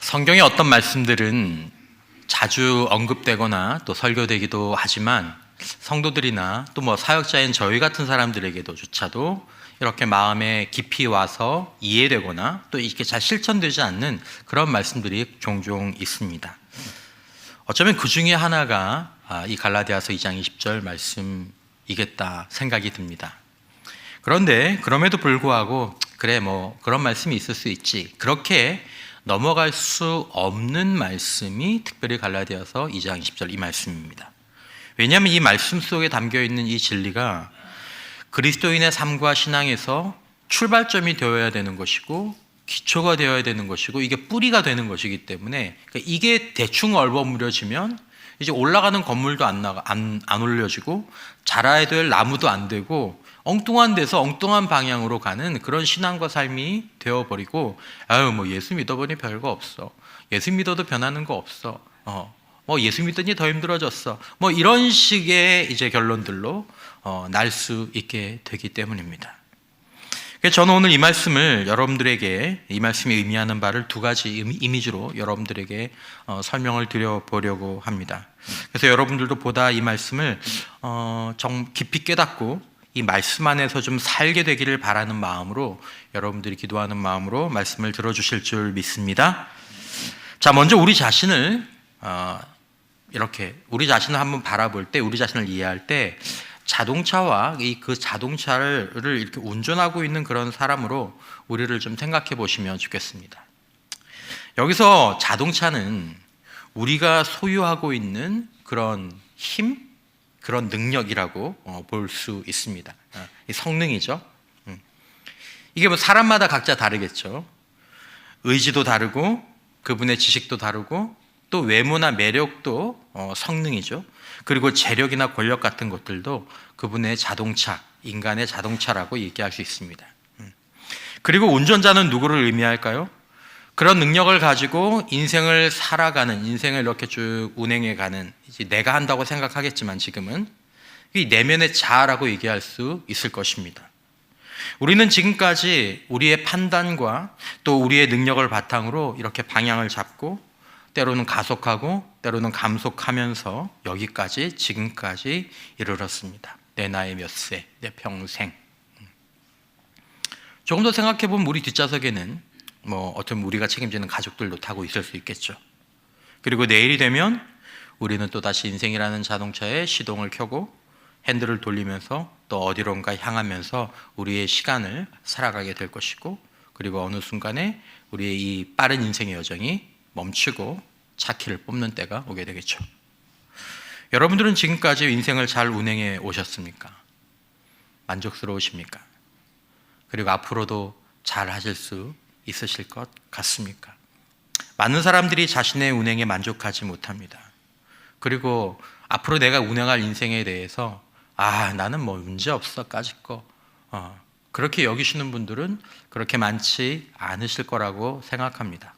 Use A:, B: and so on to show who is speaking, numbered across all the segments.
A: 성경의 어떤 말씀들은 자주 언급되거나 또 설교되기도 하지만 성도들이나 또 사역자인 저희 같은 사람들에게도 조차도 이렇게 마음에 깊이 와서 이해되거나 또 이렇게 잘 실천되지 않는 그런 말씀들이 종종 있습니다. 어쩌면 그 중에 하나가 이 갈라디아서 2장 20절 말씀이겠다 생각이 듭니다. 그런데 그럼에도 불구하고 그래 그런 말씀이 있을 수 있지, 그렇게 넘어갈 수 없는 말씀이 특별히 갈라디아서 2장 20절 이 말씀입니다. 왜냐하면 이 말씀 속에 담겨있는 이 진리가 그리스도인의 삶과 신앙에서 출발점이 되어야 되는 것이고 기초가 되어야 되는 것이고 이게 뿌리가 되는 것이기 때문에, 그러니까 이게 대충 얼버무려지면 이제 올라가는 건물도 안 올려지고 자라야 될 나무도 안 되고 엉뚱한 데서 엉뚱한 방향으로 가는 그런 신앙과 삶이 되어버리고, 예수 믿어보니 별거 없어, 예수 믿어도 변하는 거 없어, 예수 믿더니 더 힘들어졌어, 이런 식의 이제 결론들로 날 수 있게 되기 때문입니다. 그래서 저는 오늘 이 말씀을 여러분들에게, 이 말씀이 의미하는 바를 두 가지 이미지로 여러분들에게 설명을 드려보려고 합니다. 그래서 여러분들도 보다 이 말씀을 좀 깊이 깨닫고 이 말씀 안에서 좀 살게 되기를 바라는 마음으로, 여러분들이 기도하는 마음으로 말씀을 들어주실 줄 믿습니다. 자, 먼저 우리 자신을 우리 자신을 한번 바라볼 때, 우리 자신을 이해할 때 자동차와 그 자동차를 이렇게 운전하고 있는 그런 사람으로 우리를 좀 생각해 보시면 좋겠습니다. 여기서 자동차는 우리가 소유하고 있는 그런 힘, 그런 능력이라고 볼 수 있습니다. 성능이죠. 이게 사람마다 각자 다르겠죠. 의지도 다르고 그분의 지식도 다르고 또 외모나 매력도 성능이죠. 그리고 재력이나 권력 같은 것들도 그분의 자동차, 인간의 자동차라고 얘기할 수 있습니다. 그리고 운전자는 누구를 의미할까요? 그런 능력을 가지고 인생을 살아가는, 인생을 이렇게 쭉 운행해가는, 이제 내가 한다고 생각하겠지만 지금은 이 내면의 자아라고 얘기할 수 있을 것입니다. 우리는 지금까지 우리의 판단과 또 우리의 능력을 바탕으로 이렇게 방향을 잡고 때로는 가속하고 때로는 감속하면서 여기까지, 지금까지 이르렀습니다. 내 나이 몇 세, 내 평생. 조금 더 생각해보면 우리 뒷좌석에는 어쩌면 우리가 책임지는 가족들도 타고 있을 수 있겠죠. 그리고 내일이 되면 우리는 또다시 인생이라는 자동차에 시동을 켜고 핸들을 돌리면서 또 어디론가 향하면서 우리의 시간을 살아가게 될 것이고, 그리고 어느 순간에 우리의 이 빠른 인생의 여정이 멈추고 차키를 뽑는 때가 오게 되겠죠. 여러분들은 지금까지 인생을 잘 운행해 오셨습니까? 만족스러우십니까? 그리고 앞으로도 잘 하실 수 있으실 것 같습니까? 많은 사람들이 자신의 운행에 만족하지 못합니다. 그리고 앞으로 내가 운행할 인생에 대해서 나는 문제 없어, 까짓 거, 그렇게 여기시는 분들은 그렇게 많지 않으실 거라고 생각합니다.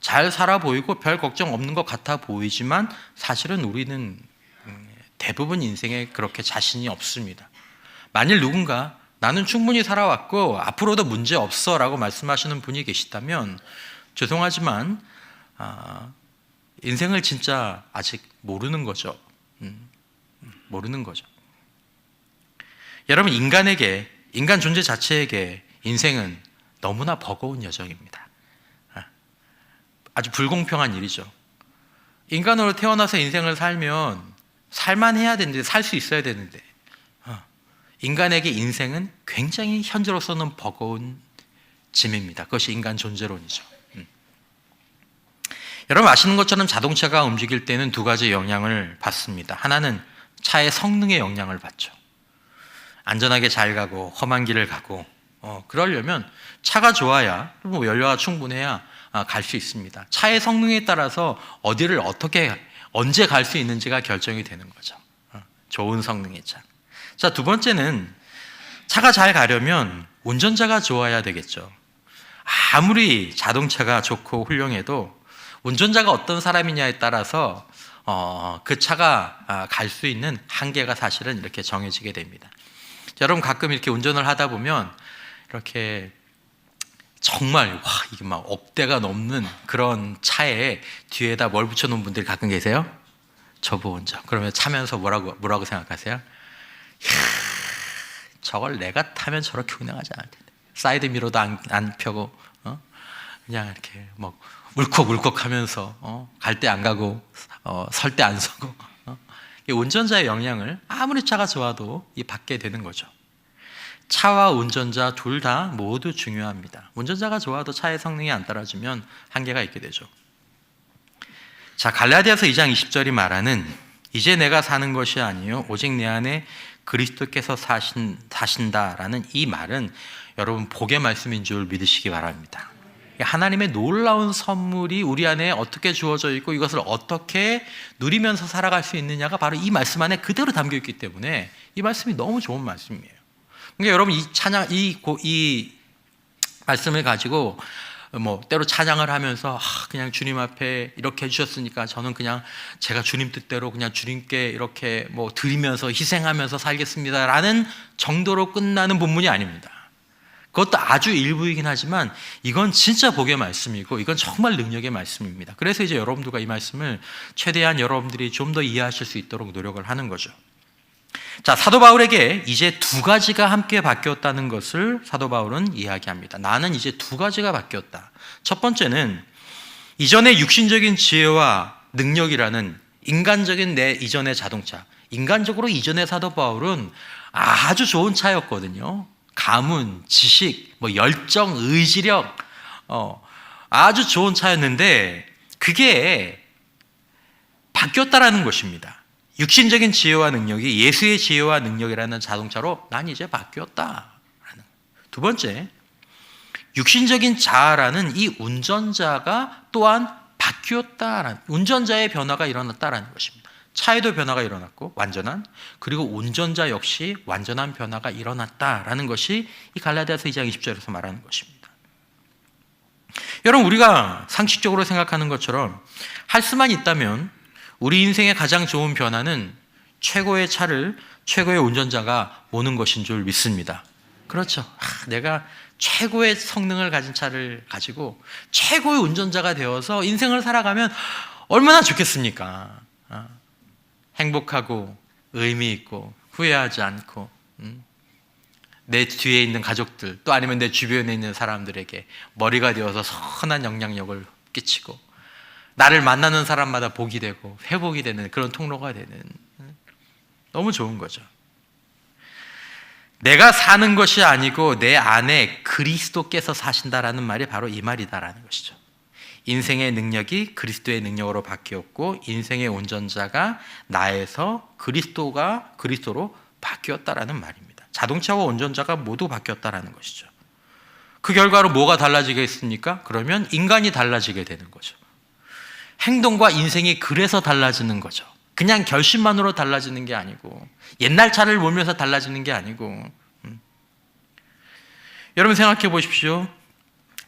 A: 잘 살아 보이고 별 걱정 없는 것 같아 보이지만 사실은 우리는 대부분 인생에 그렇게 자신이 없습니다. 만일 누군가 나는 충분히 살아왔고 앞으로도 문제 없어 라고 말씀하시는 분이 계시다면 죄송하지만 인생을 진짜 아직 모르는 거죠. 모르는 거죠. 여러분, 인간 존재 자체에게 인생은 너무나 버거운 여정입니다. 아주 불공평한 일이죠. 인간으로 태어나서 인생을 살면 살만해야 되는데, 살 수 있어야 되는데, 인간에게 인생은 굉장히 현재로서는 버거운 짐입니다. 그것이 인간 존재론이죠. 여러분 아시는 것처럼 자동차가 움직일 때는 두 가지 영향을 받습니다. 하나는 차의 성능에 영향을 받죠. 안전하게 잘 가고 험한 길을 가고 그러려면 차가 좋아야, 연료가 충분해야 갈 수 있습니다. 차의 성능에 따라서 어디를 언제 갈 수 있는지가 결정이 되는 거죠. 좋은 성능의 차. 자, 두 번째는 차가 잘 가려면 운전자가 좋아야 되겠죠. 아무리 자동차가 좋고 훌륭해도 운전자가 어떤 사람이냐에 따라서 그 차가 갈 수 있는 한계가 사실은 이렇게 정해지게 됩니다. 자, 여러분 가끔 이렇게 운전을 하다 보면 이렇게 정말 와 이게 막 억대가 넘는 그런 차에 뒤에다 뭘 붙여놓은 분들이 가끔 계세요? 저보 운전. 그러면 차면서 뭐라고 생각하세요? 이야, 저걸 내가 타면 저렇게 운행하지 않을 텐데. 사이드 미러도 안 펴고 그냥 이렇게 막 울컥울컥하면서 갈 때 안 가고 설 때 안 서고 이 운전자의 영향을 아무리 차가 좋아도 받게 되는 거죠. 차와 운전자 둘 다 모두 중요합니다. 운전자가 좋아도 차의 성능이 안 따라주면 한계가 있게 되죠. 자, 갈라디아서 2장 20절이 말하는 이제 내가 사는 것이 아니요 오직 내 안에 그리스도께서 사신다라는 이 말은 여러분 복의 말씀인 줄 믿으시기 바랍니다. 하나님의 놀라운 선물이 우리 안에 어떻게 주어져 있고 이것을 어떻게 누리면서 살아갈 수 있느냐가 바로 이 말씀 안에 그대로 담겨 있기 때문에 이 말씀이 너무 좋은 말씀이에요. 그러니까 여러분 이 말씀을 가지고 때로 찬양을 하면서 그냥 주님 앞에 이렇게 해주셨으니까 저는 그냥 제가 주님 뜻대로 그냥 주님께 이렇게 드리면서 희생하면서 살겠습니다라는 정도로 끝나는 본문이 아닙니다. 그것도 아주 일부이긴 하지만 이건 진짜 복의 말씀이고 이건 정말 능력의 말씀입니다. 그래서 이제 여러분들과 이 말씀을 최대한 여러분들이 좀 더 이해하실 수 있도록 노력을 하는 거죠. 자, 사도 바울에게 이제 두 가지가 함께 바뀌었다는 것을 사도 바울은 이야기합니다. 나는 이제 두 가지가 바뀌었다. 첫 번째는 이전의 육신적인 지혜와 능력이라는 인간적인 내 이전의 자동차, 인간적으로 이전의 사도 바울은 아주 좋은 차였거든요. 가문, 지식, 열정, 의지력, 아주 좋은 차였는데 그게 바뀌었다라는 것입니다. 육신적인 지혜와 능력이 예수의 지혜와 능력이라는 자동차로 난 이제 바뀌었다. 두 번째, 육신적인 자아라는 이 운전자가 또한 바뀌었다라는 운전자의 변화가 일어났다라는 것입니다. 차에도 변화가 일어났고 완전한, 그리고 운전자 역시 완전한 변화가 일어났다라는 것이 이 갈라디아서 2장 20절에서 말하는 것입니다. 여러분, 우리가 상식적으로 생각하는 것처럼 할 수만 있다면 우리 인생의 가장 좋은 변화는 최고의 차를 최고의 운전자가 모는 것인 줄 믿습니다. 그렇죠. 내가 최고의 성능을 가진 차를 가지고 최고의 운전자가 되어서 인생을 살아가면 얼마나 좋겠습니까? 행복하고 의미 있고 후회하지 않고 내 뒤에 있는 가족들 또 아니면 내 주변에 있는 사람들에게 머리가 되어서 선한 영향력을 끼치고 나를 만나는 사람마다 복이 되고 회복이 되는 그런 통로가 되는, 너무 좋은 거죠. 내가 사는 것이 아니고 내 안에 그리스도께서 사신다라는 말이 바로 이 말이다라는 것이죠. 인생의 능력이 그리스도의 능력으로 바뀌었고 인생의 운전자가 나에서 그리스도로 바뀌었다라는 말입니다. 자동차와 운전자가 모두 바뀌었다라는 것이죠. 그 결과로 뭐가 달라지겠습니까? 그러면 인간이 달라지게 되는 거죠. 행동과 인생이 그래서 달라지는 거죠. 그냥 결심만으로 달라지는 게 아니고 옛날 차를 몰면서 달라지는 게 아니고 여러분 생각해 보십시오.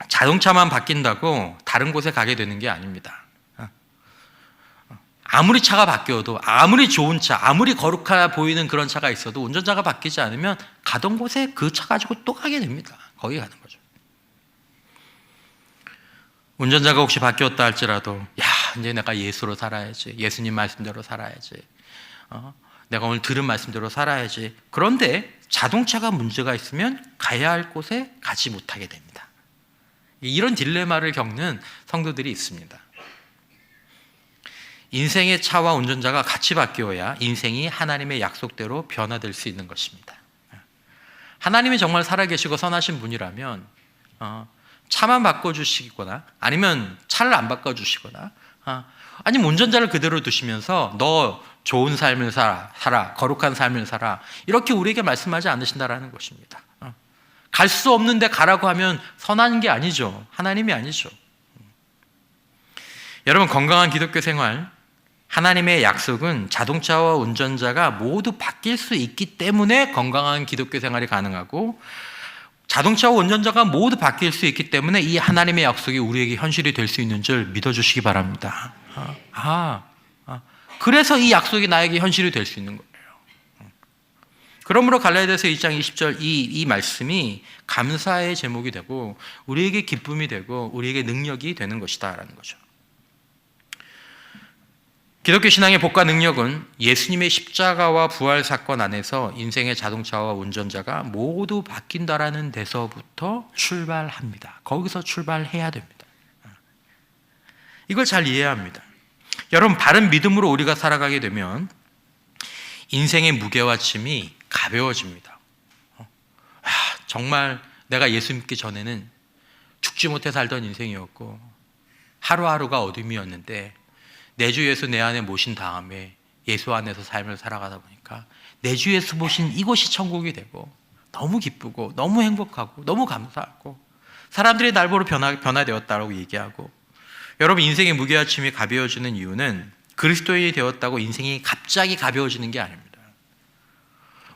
A: 자동차만 바뀐다고 다른 곳에 가게 되는 게 아닙니다. 아무리 차가 바뀌어도 아무리 좋은 차, 아무리 거룩해 보이는 그런 차가 있어도 운전자가 바뀌지 않으면 가던 곳에 그 차 가지고 또 가게 됩니다. 거기 가는 거죠. 운전자가 혹시 바뀌었다 할지라도 이제 내가 예수로 살아야지, 예수님 말씀대로 살아야지, 내가 오늘 들은 말씀대로 살아야지. 그런데 자동차가 문제가 있으면 가야 할 곳에 가지 못하게 됩니다. 이런 딜레마를 겪는 성도들이 있습니다. 인생의 차와 운전자가 같이 바뀌어야 인생이 하나님의 약속대로 변화될 수 있는 것입니다. 하나님이 정말 살아계시고 선하신 분이라면 차만 바꿔주시거나 아니면 차를 안 바꿔주시거나 아니면 운전자를 그대로 두시면서 너 좋은 삶을 살아, 거룩한 삶을 살아, 이렇게 우리에게 말씀하지 않으신다라는 것입니다. 갈 수 없는데 가라고 하면 선한 게 아니죠. 하나님이 아니죠. 여러분, 건강한 기독교 생활, 하나님의 약속은 자동차와 운전자가 모두 바뀔 수 있기 때문에 건강한 기독교 생활이 가능하고 자동차와 운전자가 모두 바뀔 수 있기 때문에 이 하나님의 약속이 우리에게 현실이 될 수 있는 줄 믿어주시기 바랍니다. 그래서 이 약속이 나에게 현실이 될 수 있는 거예요. 그러므로 갈라디아서 2장 20절 이 말씀이 감사의 제목이 되고 우리에게 기쁨이 되고 우리에게 능력이 되는 것이다라는 거죠. 기독교 신앙의 복과 능력은 예수님의 십자가와 부활 사건 안에서 인생의 자동차와 운전자가 모두 바뀐다라는 데서부터 출발합니다. 거기서 출발해야 됩니다. 이걸 잘 이해해야 합니다. 여러분, 바른 믿음으로 우리가 살아가게 되면 인생의 무게와 짐이 가벼워집니다. 정말 내가 예수 믿기 전에는 죽지 못해 살던 인생이었고 하루하루가 어둠이었는데 내 주 예수 내 안에 모신 다음에 예수 안에서 삶을 살아가다 보니까 내 주 예수 모신 이곳이 천국이 되고 너무 기쁘고 너무 행복하고 너무 감사하고 사람들이 날 보러 변화되었다고 얘기하고, 여러분, 인생의 무게와 짐이 가벼워지는 이유는 그리스도인이 되었다고 인생이 갑자기 가벼워지는 게 아닙니다.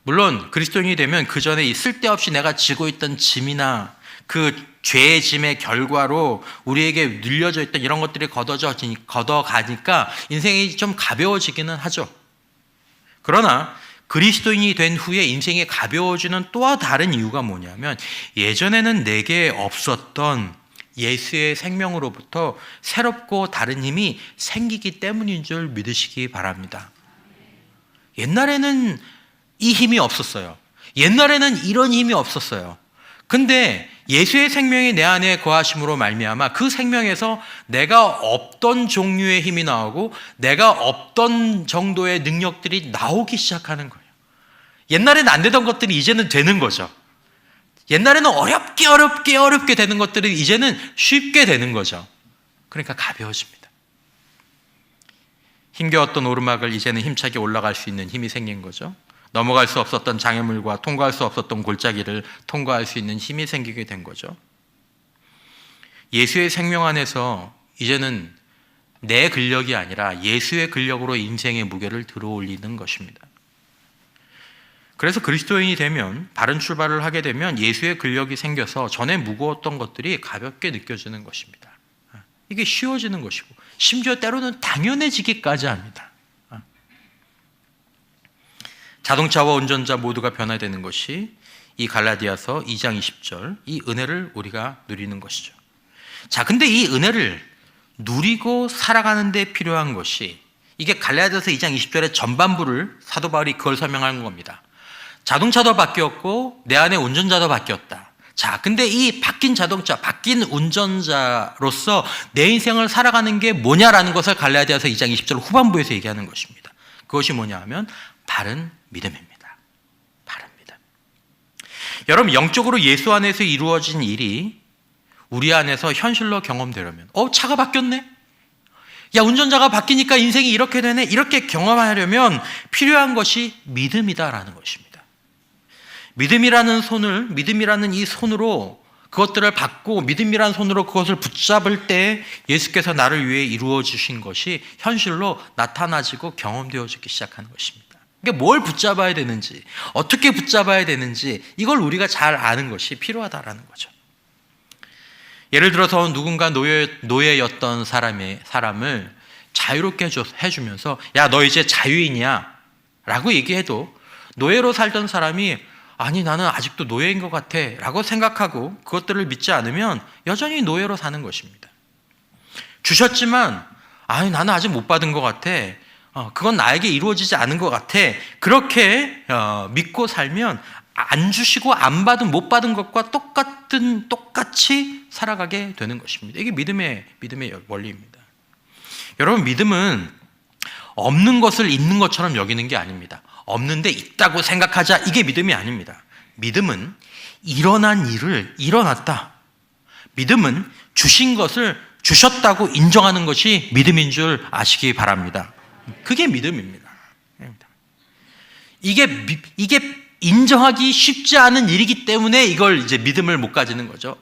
A: 물론 그리스도인이 되면 그 전에 쓸데없이 내가 지고 있던 짐이나 그 죄의 짐의 결과로 우리에게 눌려져 있던 이런 것들이 걷어가니까 인생이 좀 가벼워지기는 하죠. 그러나 그리스도인이 된 후에 인생이 가벼워지는 또 다른 이유가 뭐냐면, 예전에는 내게 없었던 예수의 생명으로부터 새롭고 다른 힘이 생기기 때문인 줄 믿으시기 바랍니다. 옛날에는 이 힘이 없었어요. 옛날에는 이런 힘이 없었어요. 근데 예수의 생명이 내 안에 거하심으로 말미암아 그 생명에서 내가 없던 종류의 힘이 나오고 내가 없던 정도의 능력들이 나오기 시작하는 거예요. 옛날에는 안 되던 것들이 이제는 되는 거죠. 옛날에는 어렵게 되는 것들이 이제는 쉽게 되는 거죠. 그러니까 가벼워집니다. 힘겨웠던 오르막을 이제는 힘차게 올라갈 수 있는 힘이 생긴 거죠. 넘어갈 수 없었던 장애물과 통과할 수 없었던 골짜기를 통과할 수 있는 힘이 생기게 된 거죠. 예수의 생명 안에서 이제는 내 근력이 아니라 예수의 근력으로 인생의 무게를 들어올리는 것입니다. 그래서 그리스도인이 되면, 바른 출발을 하게 되면 예수의 근력이 생겨서 전에 무거웠던 것들이 가볍게 느껴지는 것입니다. 이게 쉬워지는 것이고 심지어 때로는 당연해지기까지 합니다. 자동차와 운전자 모두가 변화되는 것이 이 갈라디아서 2장 20절 이 은혜를 우리가 누리는 것이죠. 자, 근데 이 은혜를 누리고 살아가는 데 필요한 것이, 이게 갈라디아서 2장 20절의 전반부를 사도 바울이 그걸 설명하는 겁니다. 자동차도 바뀌었고 내 안에 운전자도 바뀌었다. 자, 근데 이 바뀐 자동차, 바뀐 운전자로서 내 인생을 살아가는 게 뭐냐라는 것을 갈라디아서 2장 20절 후반부에서 얘기하는 것입니다. 그것이 뭐냐 하면 바른 믿음입니다. 바른 믿음. 여러분, 영적으로 예수 안에서 이루어진 일이 우리 안에서 현실로 경험되려면, 차가 바뀌었네? 야, 운전자가 바뀌니까 인생이 이렇게 되네? 이렇게 경험하려면 필요한 것이 믿음이다라는 것입니다. 믿음이라는 이 손으로 그것들을 받고 믿음이라는 손으로 그것을 붙잡을 때 예수께서 나를 위해 이루어 주신 것이 현실로 나타나지고 경험되어지기 시작하는 것입니다. 그러니까 뭘 붙잡아야 되는지, 어떻게 붙잡아야 되는지 이걸 우리가 잘 아는 것이 필요하다라는 거죠. 예를 들어서 누군가 노예였던 사람을 자유롭게 해주면서 야, 너 이제 자유인이야 라고 얘기해도 노예로 살던 사람이 아니, 나는 아직도 노예인 것 같아 라고 생각하고 그것들을 믿지 않으면 여전히 노예로 사는 것입니다. 주셨지만 아니, 나는 아직 못 받은 것 같아, 그건 나에게 이루어지지 않은 것 같아, 그렇게 믿고 살면 안 주시고 안 받은, 못 받은 것과 똑같이 살아가게 되는 것입니다. 이게 믿음의 원리입니다. 여러분, 믿음은 없는 것을 있는 것처럼 여기는 게 아닙니다. 없는데 있다고 생각하자, 이게 믿음이 아닙니다. 믿음은 일어난 일을 일어났다. 믿음은 주신 것을 주셨다고 인정하는 것이 믿음인 줄 아시기 바랍니다. 그게 믿음입니다. 이게 인정하기 쉽지 않은 일이기 때문에 이걸 이제 믿음을 못 가지는 거죠.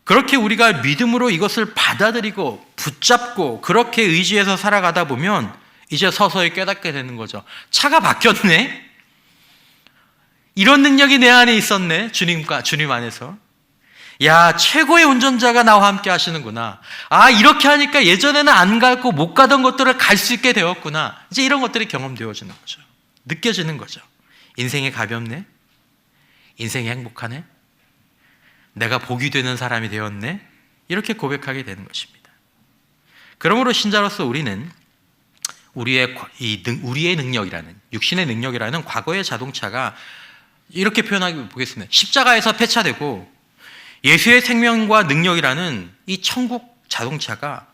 A: 그렇게 우리가 믿음으로 이것을 받아들이고 붙잡고 그렇게 의지해서 살아가다 보면 이제 서서히 깨닫게 되는 거죠. 차가 바뀌었네? 이런 능력이 내 안에 있었네? 주님 안에서. 야, 최고의 운전자가 나와 함께 하시는구나. 아, 이렇게 하니까 예전에는 안 가고 못 가던 것들을 갈 수 있게 되었구나. 이제 이런 것들이 경험되어지는 거죠. 느껴지는 거죠. 인생이 가볍네? 인생이 행복하네? 내가 복이 되는 사람이 되었네? 이렇게 고백하게 되는 것입니다. 그러므로 신자로서 우리는 우리의 능력이라는, 육신의 능력이라는 과거의 자동차가 이렇게 표현하게 보겠습니다. 십자가에서 폐차되고 예수의 생명과 능력이라는 이 천국 자동차가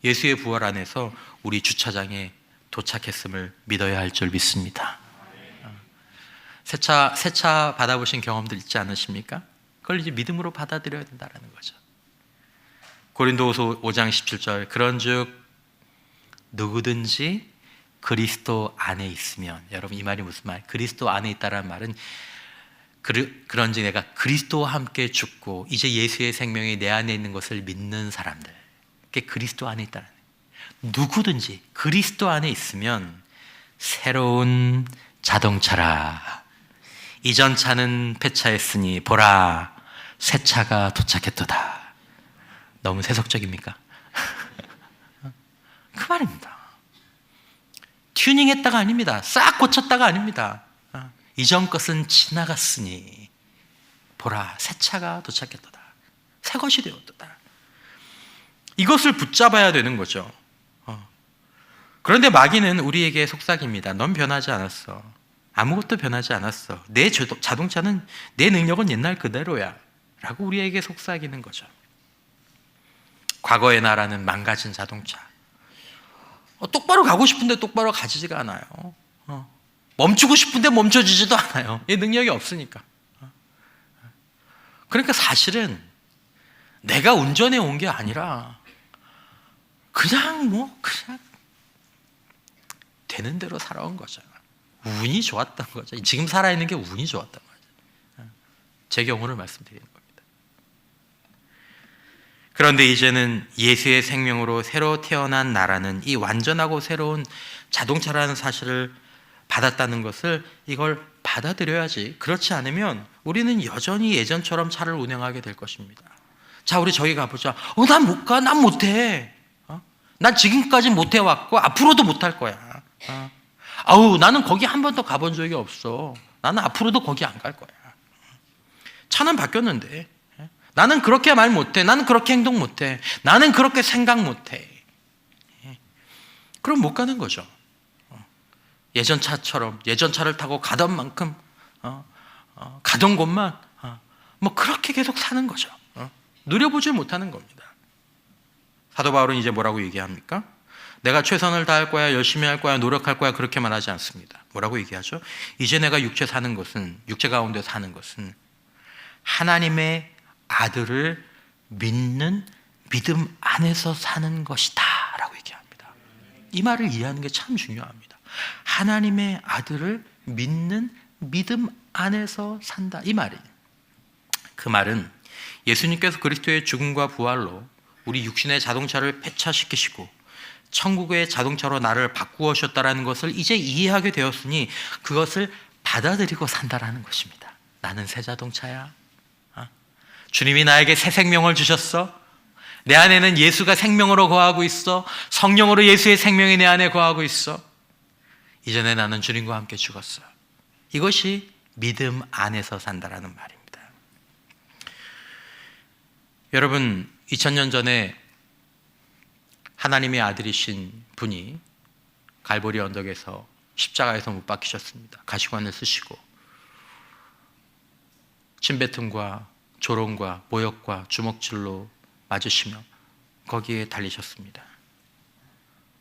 A: 예수의 부활 안에서 우리 주차장에 도착했음을 믿어야 할 줄 믿습니다. 세차 받아보신 경험들 있지 않으십니까? 그걸 이제 믿음으로 받아들여야 된다는 거죠. 고린도후서 5장 17절, 그런즉 누구든지 그리스도 안에 있으면, 여러분 이 말이 무슨 말? 그리스도 안에 있다라는 말은 그런지 내가 그리스도와 함께 죽고 이제 예수의 생명이 내 안에 있는 것을 믿는 사람들, 그게 그리스도 안에 있다는, 누구든지 그리스도 안에 있으면 새로운 자동차라. 이전 차는 폐차했으니 보라 새 차가 도착했도다. 너무 세속적입니까? 그 말입니다. 튜닝했다가 아닙니다. 싹 고쳤다가 아닙니다. 이전 것은 지나갔으니 보라 새 차가 도착했도다. 새 것이 되었도다. 이것을 붙잡아야 되는 거죠. 그런데 마귀는 우리에게 속삭입니다. 넌 변하지 않았어. 아무것도 변하지 않았어. 내 자동차는, 내 능력은 옛날 그대로야 라고 우리에게 속삭이는 거죠. 과거의 나라는 망가진 자동차. 똑바로 가고 싶은데 똑바로 가지지가 않아요. 멈추고 싶은데 멈춰지지도 않아요. 이 능력이 없으니까. 그러니까 사실은 내가 운전해 온 게 아니라 그냥 되는 대로 살아온 거죠. 운이 좋았던 거죠. 지금 살아있는 게 운이 좋았던 거죠. 제 경우를 말씀드리는 겁니다. 그런데 이제는 예수의 생명으로 새로 태어난 나라는 이 완전하고 새로운 자동차라는 사실을 받았다는 것을, 이걸 받아들여야지. 그렇지 않으면 우리는 여전히 예전처럼 차를 운행하게 될 것입니다. 자, 우리 저기 가보자. 난 못 가. 난 못해. 난 지금까지 못해왔고 앞으로도 못할 거야. 나는 거기 한 번도 가본 적이 없어. 나는 앞으로도 거기 안 갈 거야. 차는 바뀌었는데 나는 그렇게 말 못해. 나는 그렇게 행동 못해. 나는 그렇게 생각 못해. 그럼 못 가는 거죠. 예전 차처럼, 예전 차를 타고 가던 만큼 가던 곳만 그렇게 계속 사는 거죠. 누려보질 못하는 겁니다. 사도 바울은 이제 뭐라고 얘기합니까? 내가 최선을 다할 거야, 열심히 할 거야, 노력할 거야, 그렇게 말하지 않습니다. 뭐라고 얘기하죠? 이제 내가 육체 가운데 사는 것은 하나님의 아들을 믿는 믿음 안에서 사는 것이다 라고 얘기합니다. 이 말을 이해하는 게 참 중요합니다. 하나님의 아들을 믿는 믿음 안에서 산다, 이 말이에요. 그 말은 예수님께서 그리스도의 죽음과 부활로 우리 육신의 자동차를 폐차시키시고 천국의 자동차로 나를 바꾸어 주셨다는 것을 이제 이해하게 되었으니 그것을 받아들이고 산다라는 것입니다. 나는 새 자동차야. 주님이 나에게 새 생명을 주셨어. 내 안에는 예수가 생명으로 거하고 있어. 성령으로 예수의 생명이 내 안에 거하고 있어. 이전에 나는 주님과 함께 죽었어. 이것이 믿음 안에서 산다라는 말입니다. 여러분, 2000년 전에 하나님의 아들이신 분이 갈보리 언덕에서 십자가에서 못 박히셨습니다. 가시관을 쓰시고 침뱉음과 조롱과 모욕과 주먹질로 맞으시며 거기에 달리셨습니다.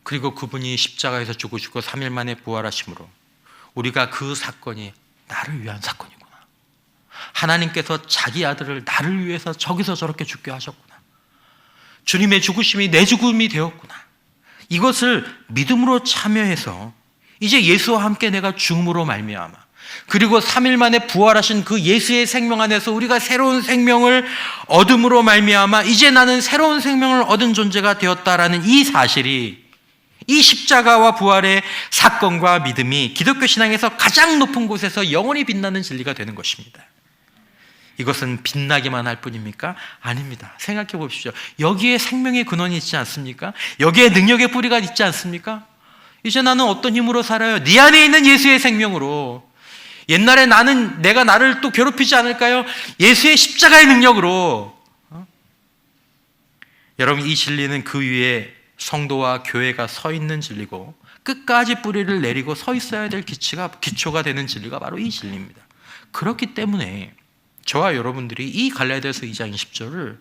A: 그리고 그분이 십자가에서 죽으시고 3일 만에 부활하심으로 우리가 그 사건이 나를 위한 사건이구나. 하나님께서 자기 아들을 나를 위해서 저기서 저렇게 죽게 하셨구나. 주님의 죽으심이 내 죽음이 되었구나. 이것을 믿음으로 참여해서 이제 예수와 함께 내가 죽음으로 말미암아 그리고 3일 만에 부활하신 그 예수의 생명 안에서 우리가 새로운 생명을 얻음으로 말미암아 이제 나는 새로운 생명을 얻은 존재가 되었다라는 이 사실이, 이 십자가와 부활의 사건과 믿음이 기독교 신앙에서 가장 높은 곳에서 영원히 빛나는 진리가 되는 것입니다. 이것은 빛나기만 할 뿐입니까? 아닙니다. 생각해 보십시오. 여기에 생명의 근원이 있지 않습니까? 여기에 능력의 뿌리가 있지 않습니까? 이제 나는 어떤 힘으로 살아요? 네 안에 있는 예수의 생명으로. 옛날에 내가 나를 또 괴롭히지 않을까요? 예수의 십자가의 능력으로. 여러분, 이 진리는 그 위에 성도와 교회가 서 있는 진리고, 끝까지 뿌리를 내리고 서 있어야 될 기초가 되는 진리가 바로 이 진리입니다. 그렇기 때문에 저와 여러분들이 이 갈라디아서 2장 20절을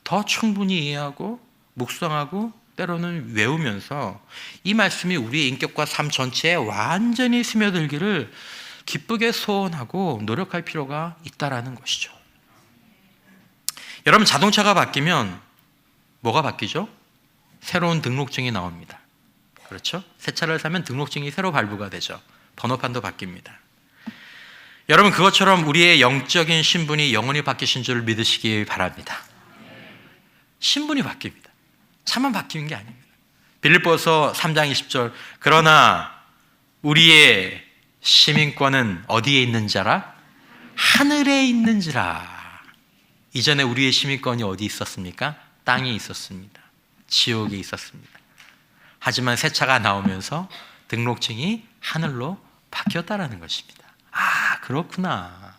A: 더 충분히 이해하고 묵상하고 때로는 외우면서 이 말씀이 우리의 인격과 삶 전체에 완전히 스며들기를 기쁘게 소원하고 노력할 필요가 있다라는 것이죠. 여러분, 자동차가 바뀌면 뭐가 바뀌죠? 새로운 등록증이 나옵니다. 그렇죠? 새 차를 사면 등록증이 새로 발부가 되죠. 번호판도 바뀝니다. 여러분, 그것처럼 우리의 영적인 신분이 영원히 바뀌신 줄 믿으시기 바랍니다. 신분이 바뀝니다. 차만 바뀌는 게 아닙니다. 빌립보서 3장 20절, 그러나 우리의 시민권은 어디에 있는지라? 하늘에 있는지라. 이전에 우리의 시민권이 어디 있었습니까? 땅에 있었습니다. 지옥에 있었습니다. 하지만 새 차가 나오면서 등록증이 하늘로 바뀌었다라는 것입니다. 아, 그렇구나.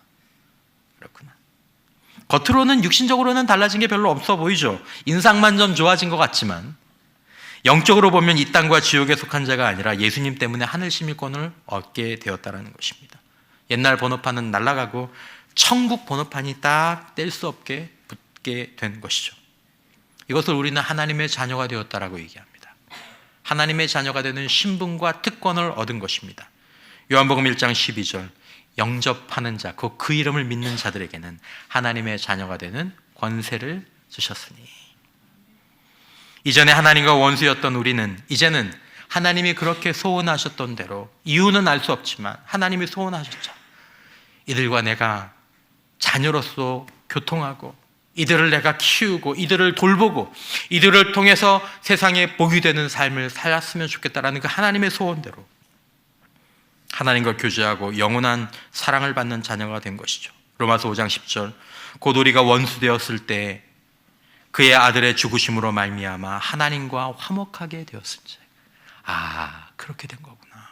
A: 겉으로는 육신적으로는 달라진 게 별로 없어 보이죠. 인상만 좀 좋아진 것 같지만 영적으로 보면 이 땅과 지옥에 속한 자가 아니라 예수님 때문에 하늘 시민권을 얻게 되었다는 것입니다. 옛날 번호판은 날아가고 천국 번호판이 딱 뗄 수 없게 붙게 된 것이죠. 이것을 우리는 하나님의 자녀가 되었다라고 얘기합니다. 하나님의 자녀가 되는 신분과 특권을 얻은 것입니다. 요한복음 1장 12절, 영접하는 자, 그 이름을 믿는 자들에게는 하나님의 자녀가 되는 권세를 주셨으니. 이전에 하나님과 원수였던 우리는 이제는 하나님이 그렇게 소원하셨던 대로, 이유는 알 수 없지만 하나님이 소원하셨죠. 이들과 내가 자녀로서 교통하고, 이들을 내가 키우고, 이들을 돌보고, 이들을 통해서 세상에 복이 되는 삶을 살았으면 좋겠다라는 그 하나님의 소원대로 하나님과 교제하고 영원한 사랑을 받는 자녀가 된 것이죠. 로마서 5장 10절, 곧 우리가 원수 되었을 때 그의 아들의 죽으심으로 말미암아 하나님과 화목하게 되었은지. 아, 그렇게 된 거구나.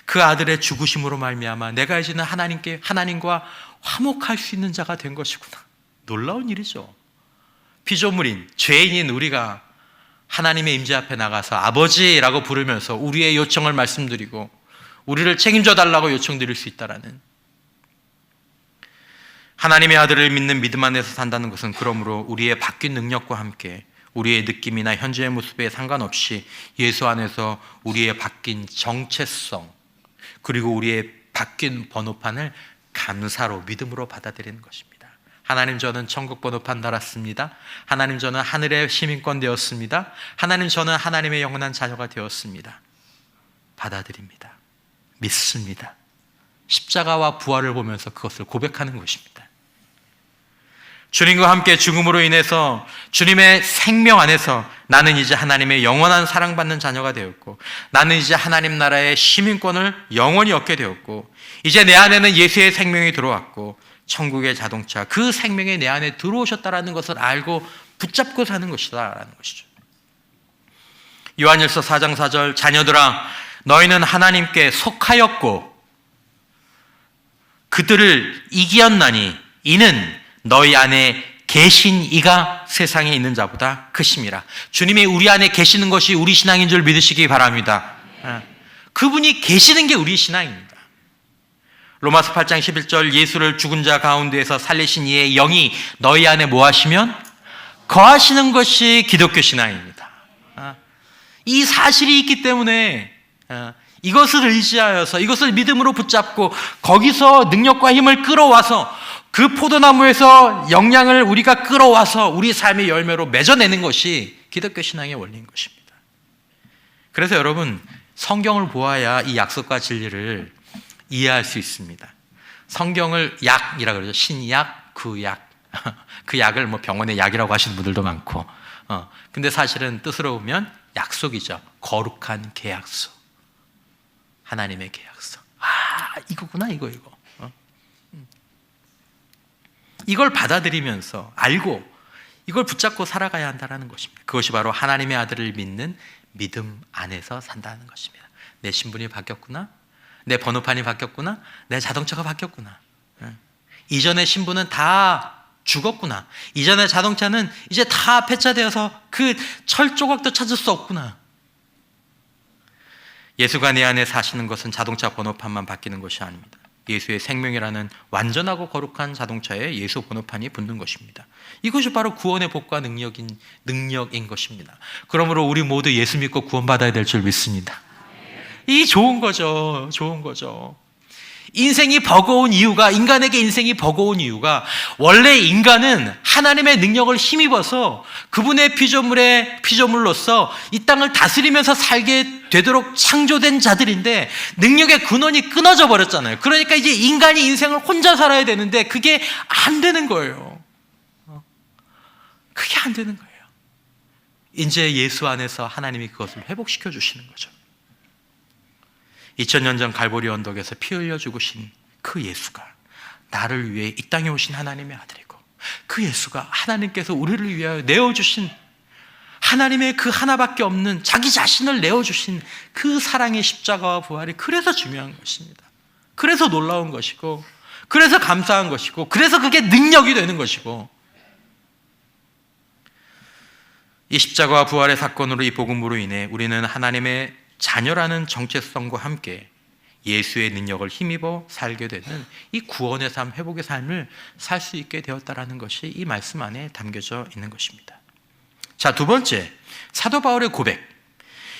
A: 그 아들의 죽으심으로 말미암아 내가 이제는 하나님과 화목할 수 있는 자가 된 것이구나. 놀라운 일이죠. 피조물인 죄인인 우리가 하나님의 임재 앞에 나가서 아버지라고 부르면서 우리의 요청을 말씀드리고 우리를 책임져 달라고 요청드릴 수 있다라는, 하나님의 아들을 믿는 믿음 안에서 산다는 것은 그러므로 우리의 바뀐 능력과 함께 우리의 느낌이나 현재의 모습에 상관없이 예수 안에서 우리의 바뀐 정체성, 그리고 우리의 바뀐 번호판을 감사로, 믿음으로 받아들이는 것입니다. 하나님, 저는 천국 번호판 달았습니다. 하나님, 저는 하늘의 시민권 되었습니다. 하나님, 저는 하나님의 영원한 자녀가 되었습니다. 받아들입니다. 믿습니다. 십자가와 부활을 보면서 그것을 고백하는 것입니다. 주님과 함께 죽음으로 인해서 주님의 생명 안에서 나는 이제 하나님의 영원한 사랑받는 자녀가 되었고, 나는 이제 하나님 나라의 시민권을 영원히 얻게 되었고, 이제 내 안에는 예수의 생명이 들어왔고 천국의 자동차, 그 생명이 내 안에 들어오셨다라는 것을 알고 붙잡고 사는 것이다라는 것이죠. 요한일서 4장 4절, 자녀들아 너희는 하나님께 속하였고 그들을 이기었나니 이는 너희 안에 계신 이가 세상에 있는 자보다 크심이라. 주님이 우리 안에 계시는 것이 우리 신앙인 줄 믿으시기 바랍니다. 그분이 계시는 게 우리 신앙입니다. 로마서 8장 11절, 예수를 죽은 자 가운데에서 살리신 이의 영이 너희 안에 뭐 하시면? 거하시는 것이 기독교 신앙입니다. 이 사실이 있기 때문에 이것을 의지하여서, 이것을 믿음으로 붙잡고 거기서 능력과 힘을 끌어와서 그 포도나무에서 영양을 우리가 끌어와서 우리 삶의 열매로 맺어내는 것이 기독교 신앙의 원리인 것입니다. 그래서 여러분, 성경을 보아야 이 약속과 진리를 이해할 수 있습니다. 성경을 약이라고 그러죠. 신약, 구약. 그 약을 뭐 병원의 약이라고 하시는 분들도 많고, 근데 사실은 뜻으로 보면 약속이죠. 거룩한 계약서, 하나님의 계약서. 아, 이거구나, 이거. 이걸 받아들이면서 알고 이걸 붙잡고 살아가야 한다는 것입니다. 그것이 바로 하나님의 아들을 믿는 믿음 안에서 산다는 것입니다. 내 신분이 바뀌었구나, 내 번호판이 바뀌었구나, 내 자동차가 바뀌었구나, 이전의 신분은 다 죽었구나, 이전의 자동차는 이제 다 폐차되어서 그 철 조각도 찾을 수 없구나. 예수가 내 안에 사시는 것은 자동차 번호판만 바뀌는 것이 아닙니다. 예수의 생명이라는 완전하고 거룩한 자동차에 예수 번호판이 붙는 것입니다. 이것이 바로 구원의 복과 능력인 것입니다. 그러므로 우리 모두 예수 믿고 구원받아야 될 줄 믿습니다. 이 좋은 거죠. 좋은 거죠. 인생이 버거운 이유가, 인간에게 인생이 버거운 이유가, 원래 인간은 하나님의 능력을 힘입어서 그분의 피조물로서 이 땅을 다스리면서 살게 되도록 창조된 자들인데, 능력의 근원이 끊어져 버렸잖아요. 그러니까 이제 인간이 인생을 혼자 살아야 되는데 그게 안 되는 거예요. 그게 안 되는 거예요. 이제 예수 안에서 하나님이 그것을 회복시켜 주시는 거죠. 2000년 전 갈보리 언덕에서 피 흘려 죽으신 그 예수가 나를 위해 이 땅에 오신 하나님의 아들이고, 그 예수가 하나님께서 우리를 위하여 내어주신, 하나님의 그 하나밖에 없는 자기 자신을 내어주신 그 사랑의 십자가와 부활이 그래서 중요한 것입니다. 그래서 놀라운 것이고, 그래서 감사한 것이고, 그래서 그게 능력이 되는 것이고, 이 십자가와 부활의 사건으로, 이 복음으로 인해 우리는 하나님의 자녀라는 정체성과 함께 예수의 능력을 힘입어 살게 되는 이 구원의 삶, 회복의 삶을 살 수 있게 되었다라는 것이 이 말씀 안에 담겨져 있는 것입니다. 자, 두 번째, 사도 바울의 고백.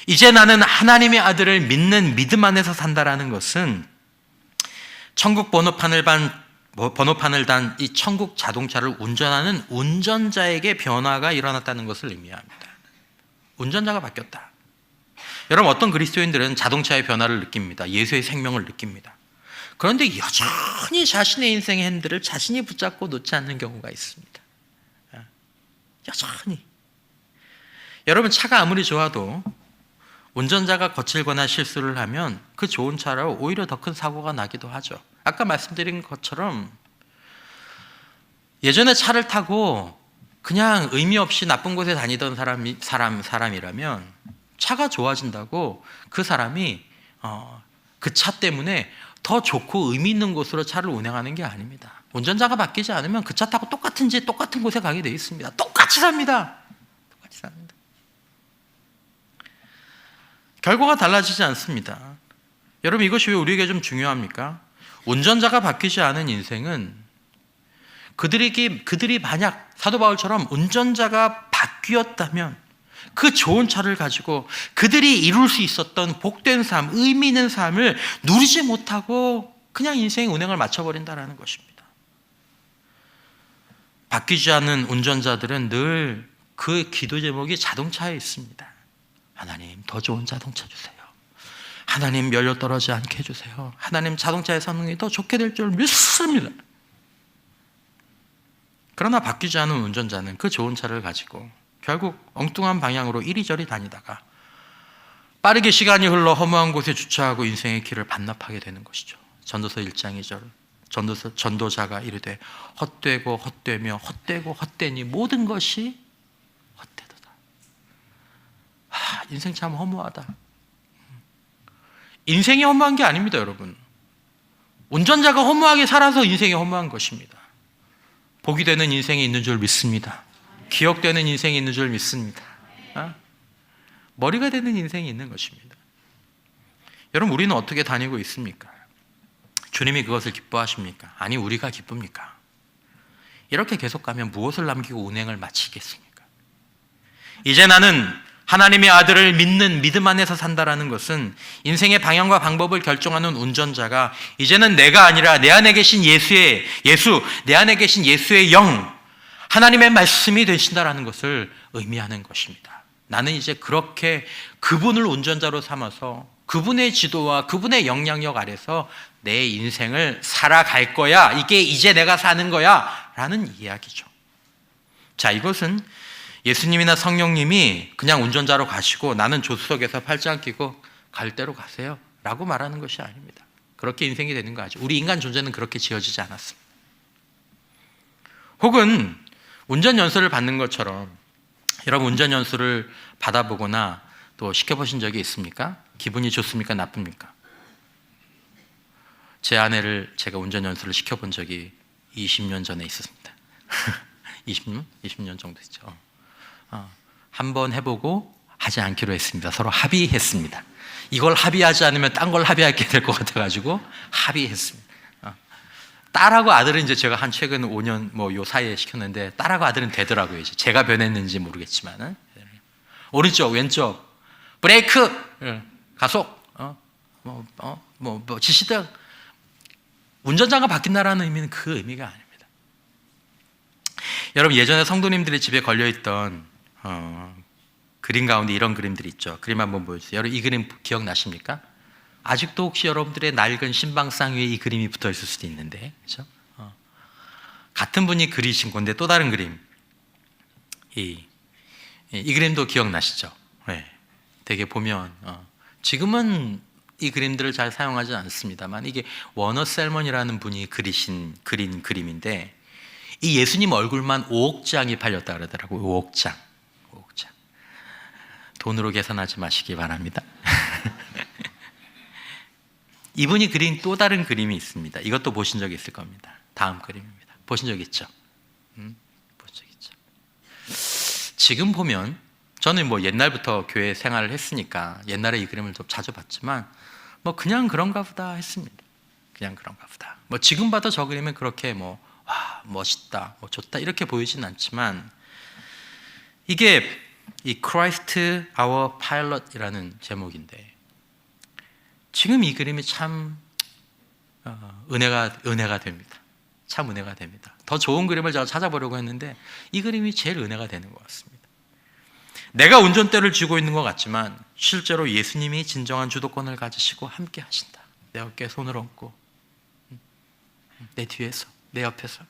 A: 이제 나는 하나님의 아들을 믿는 믿음 안에서 산다라는 것은 천국 번호판을 단 이 천국 자동차를 운전하는 운전자에게 변화가 일어났다는 것을 의미합니다. 운전자가 바뀌었다. 여러분, 어떤 그리스도인들은 자동차의 변화를 느낍니다. 예수의 생명을 느낍니다. 그런데 여전히 자신의 인생의 핸들을 자신이 붙잡고 놓지 않는 경우가 있습니다. 여전히. 여러분, 차가 아무리 좋아도 운전자가 거칠거나 실수를 하면 그 좋은 차로 오히려 더 큰 사고가 나기도 하죠. 아까 말씀드린 것처럼 예전에 차를 타고 그냥 의미 없이 나쁜 곳에 다니던 사람이라면 차가 좋아진다고 그 사람이 그 차 때문에 더 좋고 의미 있는 곳으로 차를 운행하는 게 아닙니다. 운전자가 바뀌지 않으면 그 차 타고 똑같은 곳에 가게 되어 있습니다. 똑같이 삽니다. 똑같이 삽니다. 결과가 달라지지 않습니다. 여러분, 이것이 왜 우리에게 좀 중요합니까? 운전자가 바뀌지 않은 인생은 그들이 만약 사도 바울처럼 운전자가 바뀌었다면 그 좋은 차를 가지고 그들이 이룰 수 있었던 복된 삶, 의미 있는 삶을 누리지 못하고 그냥 인생의 운행을 마쳐버린다는 것입니다. 바뀌지 않는 운전자들은 늘 그 기도 제목이 자동차에 있습니다. 하나님, 더 좋은 자동차 주세요. 하나님, 연료 떨어지지 않게 해주세요. 하나님, 자동차의 성능이 더 좋게 될 줄 믿습니다. 그러나 바뀌지 않은 운전자는 그 좋은 차를 가지고 결국 엉뚱한 방향으로 이리저리 다니다가 빠르게 시간이 흘러 허무한 곳에 주차하고 인생의 길을 반납하게 되는 것이죠. 전도서 1장 2절, 전도자가 이르되 헛되고 헛되며 헛되고 헛되니 모든 것이 헛되도다. 인생 참 허무하다. 인생이 허무한 게 아닙니다, 여러분. 운전자가 허무하게 살아서 인생이 허무한 것입니다. 복이 되는 인생이 있는 줄 믿습니다. 기억되는 인생이 있는 줄 믿습니다. 머리가 되는 인생이 있는 것입니다. 여러분, 우리는 어떻게 다니고 있습니까? 주님이 그것을 기뻐하십니까? 아니, 우리가 기쁩니까? 이렇게 계속 가면 무엇을 남기고 운행을 마치겠습니까? 이제 나는 하나님의 아들을 믿는 믿음 안에서 산다라는 것은 인생의 방향과 방법을 결정하는 운전자가 이제는 내가 아니라 내 안에 계신 내 안에 계신 예수의 영, 하나님의 말씀이 되신다라는 것을 의미하는 것입니다. 나는 이제 그렇게 그분을 운전자로 삼아서 그분의 지도와 그분의 영향력 아래서 내 인생을 살아갈 거야. 이게 이제 내가 사는 거야. 라는 이야기죠. 자, 이것은 예수님이나 성령님이 그냥 운전자로 가시고 나는 조수석에서 팔짱 끼고 갈 대로 가세요 라고 말하는 것이 아닙니다. 그렇게 인생이 되는 거 아니죠. 우리 인간 존재는 그렇게 지어지지 않았습니다. 혹은 운전 연수를 받는 것처럼 여러분 운전 연수를 받아보거나 또 시켜보신 적이 있습니까? 기분이 좋습니까? 나쁩니까? 제 아내를 제가 운전 연수를 시켜본 적이 20년 전에 있었습니다. 20년? 20년 정도 됐죠. 한번 해보고 하지 않기로 했습니다. 서로 합의했습니다. 이걸 합의하지 않으면 딴 걸 합의하게 될 것 같아가지고 합의했습니다. 딸하고 아들은 이제 제가 한 최근 5년 요 사이에 시켰는데 딸하고 아들은 되더라고요. 이제 제가 변했는지 모르겠지만은 오른쪽 왼쪽 브레이크 가속 지시등 운전자가 바뀐다라는 의미는 그 의미가 아닙니다. 여러분 예전에 성도님들이 집에 걸려있던 그림 가운데 이런 그림들이 있죠. 그림 한번 보여주세요. 여러분 이 그림 기억나십니까? 아직도 혹시 여러분들의 낡은 신방상 위에 이 그림이 붙어 있을 수도 있는데, 그렇죠? 같은 분이 그리신 건데 또 다른 그림. 이 그림도 기억나시죠? 네. 되게 보면 지금은 이 그림들을 잘 사용하지 않습니다만 이게 워너 셀먼이라는 분이 그린 그림인데 이 예수님 얼굴만 5억 장이 팔렸다 그러더라고요. 5억 장. 돈으로 계산하지 마시기 바랍니다. 이분이 그린 또 다른 그림이 있습니다. 이것도 보신 적 있을 겁니다. 다음 그림입니다. 보신 적 있죠? 보신 적 있죠? 지금 보면 저는 옛날부터 교회 생활을 했으니까 옛날에 이 그림을 좀 자주 봤지만 그냥 그런가 보다 했습니다. 그냥 그런가 보다. 지금 봐도 저 그림은 그렇게 와, 멋있다, 좋다 이렇게 보이진 않지만 이게 이 Christ Our Pilot이라는 제목인데 지금 이 그림이 참 은혜가 됩니다. 참 은혜가 됩니다. 더 좋은 그림을 제가 찾아보려고 했는데 이 그림이 제일 은혜가 되는 것 같습니다. 내가 운전대를 쥐고 있는 것 같지만 실제로 예수님이 진정한 주도권을 가지시고 함께 하신다. 내 어깨에 손을 얹고 내 뒤에서 내 옆에서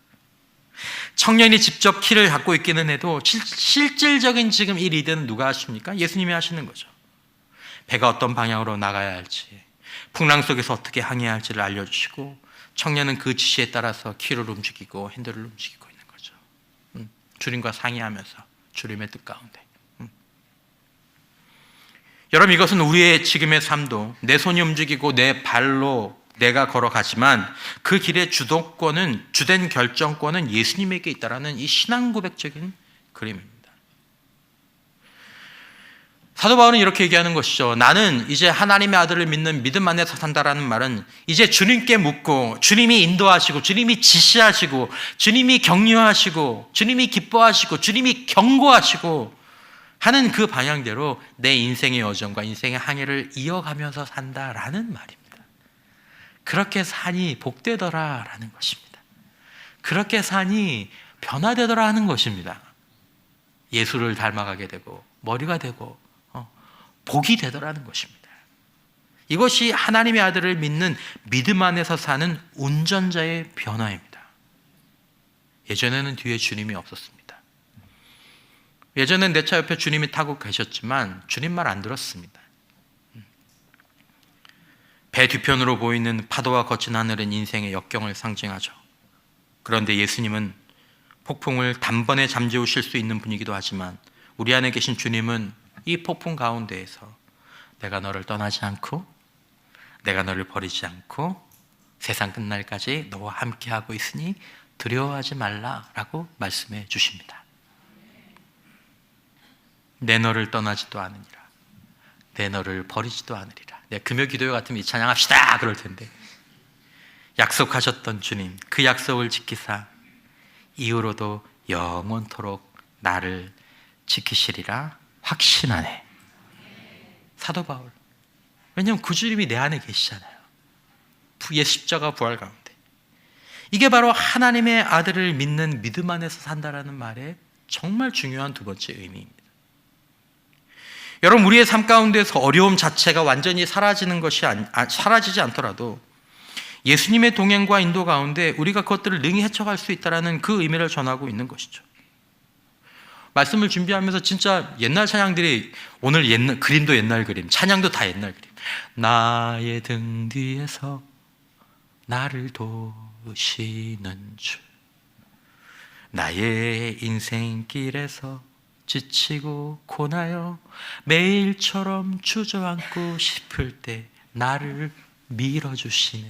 A: 청년이 직접 키를 갖고 있기는 해도 실질적인 지금 이 리드는 누가 하십니까? 예수님이 하시는 거죠. 배가 어떤 방향으로 나가야 할지 풍랑 속에서 어떻게 항해해야 할지를 알려주시고 청년은 그 지시에 따라서 키를 움직이고 핸들을 움직이고 있는 거죠. 주님과 상의하면서 주님의 뜻 가운데 여러분 이것은 우리의 지금의 삶도 내 손이 움직이고 내 발로 내가 걸어가지만 그 길의 주된 결정권은 예수님에게 있다라는 이 신앙 고백적인 그림입니다. 사도 바울은 이렇게 얘기하는 것이죠. 나는 이제 하나님의 아들을 믿는 믿음 안에서 산다라는 말은 이제 주님께 묻고 주님이 인도하시고 주님이 지시하시고 주님이 격려하시고 주님이 기뻐하시고 주님이 경고하시고 하는 그 방향대로 내 인생의 여정과 인생의 항해를 이어가면서 산다라는 말입니다. 그렇게 사니 복되더라라는 것입니다. 그렇게 사니 변화되더라 하는 것입니다. 예수를 닮아가게 되고 머리가 되고 복이 되더라는 것입니다. 이것이 하나님의 아들을 믿는 믿음 안에서 사는 운전자의 변화입니다. 예전에는 뒤에 주님이 없었습니다. 예전엔 내 차 옆에 주님이 타고 계셨지만 주님 말 안 들었습니다. 배 뒤편으로 보이는 파도와 거친 하늘은 인생의 역경을 상징하죠. 그런데 예수님은 폭풍을 단번에 잠재우실 수 있는 분이기도 하지만 우리 안에 계신 주님은 이 폭풍 가운데에서 내가 너를 떠나지 않고 내가 너를 버리지 않고 세상 끝날까지 너와 함께하고 있으니 두려워하지 말라라고 말씀해 주십니다. 내 너를 떠나지도 않으리라. 내 너를 버리지도 않으리라. 금요 기도회 같으면 이 찬양합시다 그럴 텐데 약속하셨던 주님 그 약속을 지키사 이후로도 영원토록 나를 지키시리라 확신하네. 사도 바울. 왜냐하면 그 주님이 내 안에 계시잖아요. 십자가 부활 가운데. 이게 바로 하나님의 아들을 믿는 믿음 안에서 산다라는 말의 정말 중요한 두 번째 의미입니다. 여러분 우리의 삶 가운데서 어려움 자체가 완전히 사라지지 않더라도 예수님의 동행과 인도 가운데 우리가 그것들을 능히 헤쳐갈 수 있다는 그 의미를 전하고 있는 것이죠. 말씀을 준비하면서 진짜 옛날 찬양들이 오늘 그림도 옛날 그림, 찬양도 다 옛날 그림. 나의 등 뒤에서 나를 도우시는 주, 나의 인생길에서 지치고 고나요 매일처럼 주저앉고 싶을 때 나를 밀어주시네.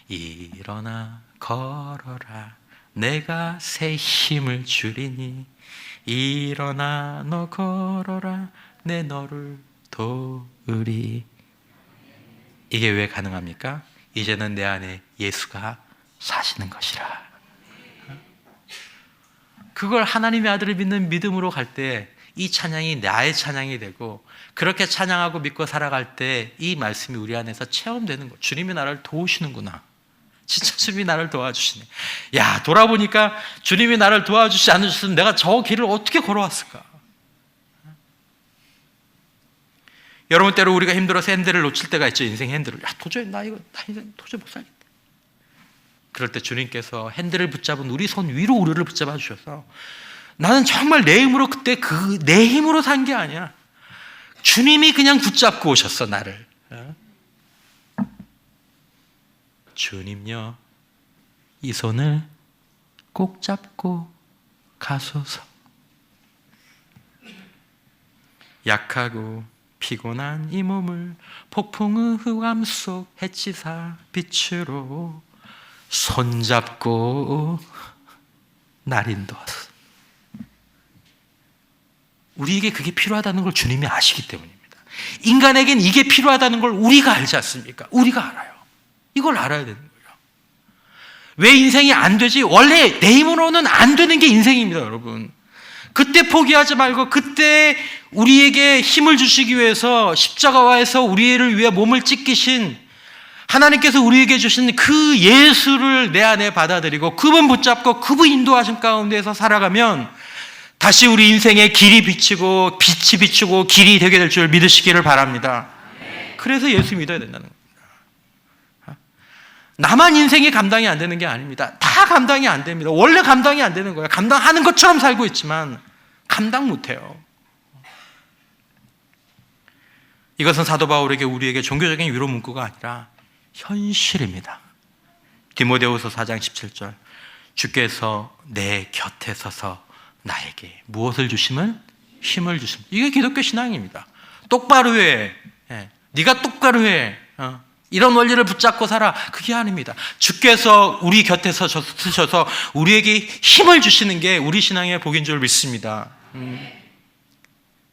A: 일어나 걸어라 내가 새 힘을 주리니. 일어나 너 걸어라 내 너를 도우리. 이게 왜 가능합니까? 이제는 내 안에 예수가 사시는 것이라. 그걸 하나님의 아들을 믿는 믿음으로 갈 때 이 찬양이 나의 찬양이 되고, 그렇게 찬양하고 믿고 살아갈 때 이 말씀이 우리 안에서 체험되는 거. 주님이 나를 도우시는구나. 진짜 주님이 나를 도와주시네. 야, 돌아보니까 주님이 나를 도와주시지 않으셨으면 내가 저 길을 어떻게 걸어왔을까? 여러분, 때로 우리가 힘들어서 핸들을 놓칠 때가 있죠. 인생 핸들을. 야, 도저히 나 인생 도저히 못 살겠다. 그럴 때 주님께서 핸들을 붙잡은 우리 손 위로 우리를 붙잡아 주셔서, 나는 정말 내 힘으로 그때 내 힘으로 산 게 아니야. 주님이 그냥 붙잡고 오셨어, 나를. 주님요, 이 손을 꼭 잡고 가소서. 약하고 피곤한 이 몸을 폭풍의 흑암 속 해치사 빛으로 손잡고 날 인도하소서. 우리에게 그게 필요하다는 걸 주님이 아시기 때문입니다. 인간에겐 이게 필요하다는 걸 우리가 알지 않습니까? 우리가 알아요. 이걸 알아야 되는 거예요. 왜 인생이 안 되지? 원래 내 힘으로는 안 되는 게 인생입니다, 여러분. 그때 포기하지 말고, 그때 우리에게 힘을 주시기 위해서 십자가와에서 우리를 위해 몸을 찢기신 하나님께서 우리에게 주신 그 예수를 내 안에 받아들이고 그분 붙잡고 그분 인도하신 가운데서 살아가면 다시 우리 인생의 길이 비치고 빛이 비추고 길이 되게 될 줄 믿으시기를 바랍니다. 그래서 예수 믿어야 된다는 겁니다. 나만 인생이 감당이 안 되는 게 아닙니다. 다 감당이 안 됩니다. 원래 감당이 안 되는 거예요. 감당하는 것처럼 살고 있지만 감당 못해요. 이것은 사도 바울에게 우리에게 종교적인 위로 문구가 아니라 현실입니다. 디모데후서 4장 17절, 주께서 내 곁에 서서 나에게 무엇을 주심은? 힘을 주심. 이게 기독교 신앙입니다. 똑바로 해. 네가 똑바로 해. 이런 원리를 붙잡고 살아. 그게 아닙니다. 주께서 우리 곁에 서셔서 우리에게 힘을 주시는 게 우리 신앙의 복인 줄 믿습니다.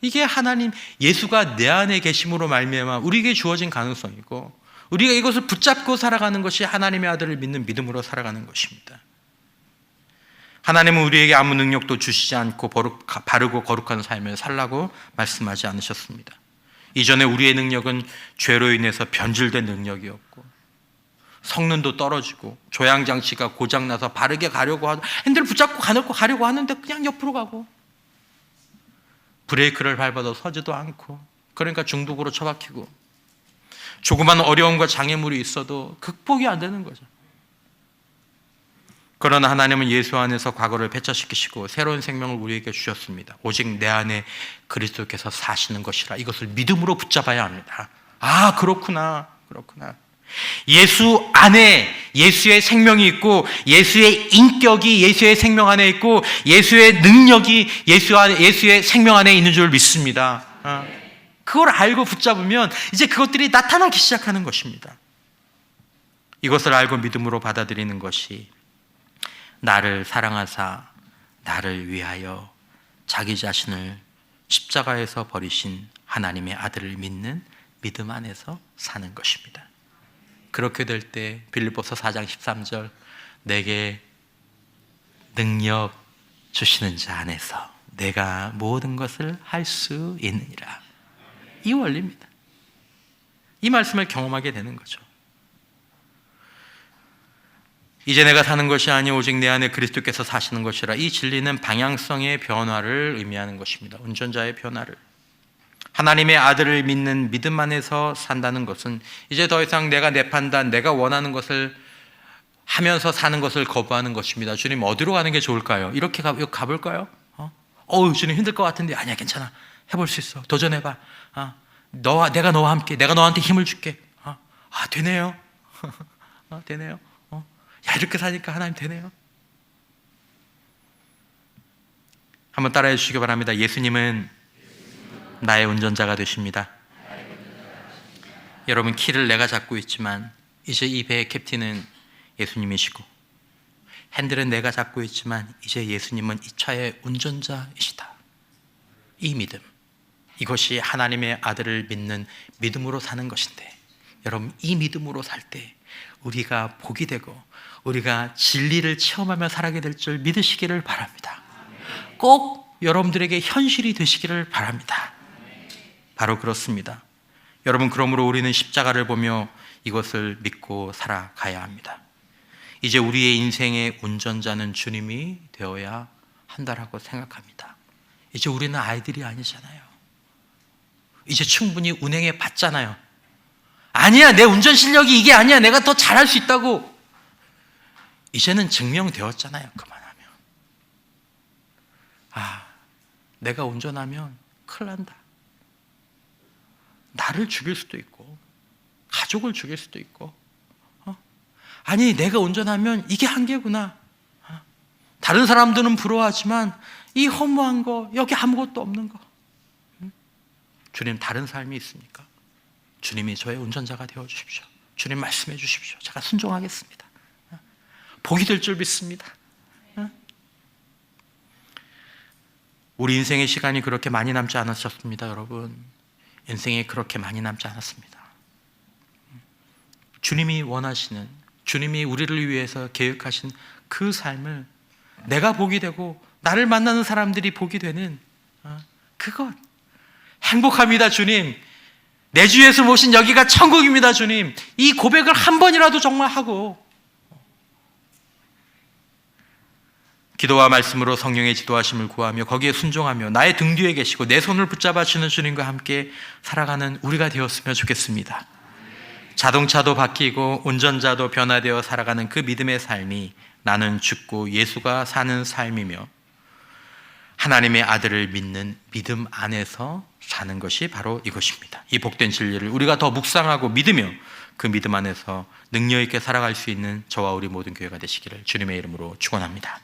A: 이게 하나님, 예수가 내 안에 계심으로 말미암아 우리에게 주어진 가능성이고, 우리가 이것을 붙잡고 살아가는 것이 하나님의 아들을 믿는 믿음으로 살아가는 것입니다. 하나님은 우리에게 아무 능력도 주시지 않고 바르고 거룩한 삶을 살라고 말씀하지 않으셨습니다. 이전에 우리의 능력은 죄로 인해서 변질된 능력이었고, 성능도 떨어지고 조향장치가 고장나서 바르게 가려고 하고 핸들을 붙잡고 가려고 하는데 그냥 옆으로 가고, 브레이크를 밟아도 서지도 않고, 그러니까 중독으로 처박히고, 조그만 어려움과 장애물이 있어도 극복이 안 되는 거죠. 그러나 하나님은 예수 안에서 과거를 배척시키시고 새로운 생명을 우리에게 주셨습니다. 오직 내 안에 그리스도께서 사시는 것이라. 이것을 믿음으로 붙잡아야 합니다. 아, 그렇구나. 예수 안에 예수의 생명이 있고, 예수의 인격이 예수의 생명 안에 있고, 예수의 능력이 예수의 생명 안에 있는 줄 믿습니다. 그걸 알고 붙잡으면 이제 그것들이 나타나기 시작하는 것입니다. 이것을 알고 믿음으로 받아들이는 것이 나를 사랑하사 나를 위하여 자기 자신을 십자가에서 버리신 하나님의 아들을 믿는 믿음 안에서 사는 것입니다. 그렇게 될 때 빌립보서 4장 13절, 내게 능력 주시는 자 안에서 내가 모든 것을 할 수 있느니라. 이 원리입니다. 이 말씀을 경험하게 되는 거죠. 이제 내가 사는 것이 아니 오직 내 안에 그리스도께서 사시는 것이라. 이 진리는 방향성의 변화를 의미하는 것입니다. 운전자의 변화를. 하나님의 아들을 믿는 믿음 안에서 산다는 것은 이제 더 이상 내가 내 판단, 내가 원하는 것을 하면서 사는 것을 거부하는 것입니다. 주님, 어디로 가는 게 좋을까요? 이렇게 가볼까요? 주님 힘들 것 같은데. 아니야, 괜찮아. 해볼 수 있어. 도전해봐. 내가 너와 함께, 내가 너한테 힘을 줄게. 되네요. 되네요. 이렇게 사니까 하나님 되네요. 한번 따라해 주시기 바랍니다. 예수님은 나의 운전자가 되십니다. 여러분, 키를 내가 잡고 있지만 이제 이 배의 캡틴은 예수님이시고, 핸들은 내가 잡고 있지만 이제 예수님은 이 차의 운전자이시다. 이 믿음, 이것이 하나님의 아들을 믿는 믿음으로 사는 것인데, 여러분, 이 믿음으로 살 때 우리가 복이 되고 우리가 진리를 체험하며 살아가게 될 줄 믿으시기를 바랍니다. 꼭 여러분들에게 현실이 되시기를 바랍니다. 바로 그렇습니다. 여러분, 그러므로 우리는 십자가를 보며 이것을 믿고 살아가야 합니다. 이제 우리의 인생의 운전자는 주님이 되어야 한다라고 생각합니다. 이제 우리는 아이들이 아니잖아요. 이제 충분히 운행해 봤잖아요. 아니야, 내 운전 실력이 이게 아니야, 내가 더 잘할 수 있다고. 이제는 증명되었잖아요. 그만하면. 내가 운전하면 큰일 난다. 나를 죽일 수도 있고 가족을 죽일 수도 있고, 아니, 내가 운전하면 이게 한계구나. 다른 사람들은 부러워하지만 이 허무한 거, 여기 아무것도 없는 거. 주님, 다른 삶이 있습니까? 주님이 저의 운전자가 되어 주십시오. 주님, 말씀해 주십시오. 제가 순종하겠습니다. 복이 될 줄 믿습니다. 우리 인생의 시간이 그렇게 많이 남지 않으셨습니다, 여러분. 인생이 그렇게 많이 남지 않았습니다. 주님이 원하시는, 주님이 우리를 위해서 계획하신 그 삶을 내가 복이 되고 나를 만나는 사람들이 복이 되는 그것, 행복합니다. 주님, 내 주에서 모신 여기가 천국입니다. 주님, 이 고백을 한 번이라도 정말 하고, 기도와 말씀으로 성령의 지도하심을 구하며 거기에 순종하며 나의 등 뒤에 계시고 내 손을 붙잡아 주는 주님과 함께 살아가는 우리가 되었으면 좋겠습니다. 자동차도 바뀌고 운전자도 변화되어 살아가는 그 믿음의 삶이 나는 죽고 예수가 사는 삶이며, 하나님의 아들을 믿는 믿음 안에서 사는 것이 바로 이것입니다. 이 복된 진리를 우리가 더 묵상하고 믿으며 그 믿음 안에서 능력 있게 살아갈 수 있는 저와 우리 모든 교회가 되시기를 주님의 이름으로 축원합니다.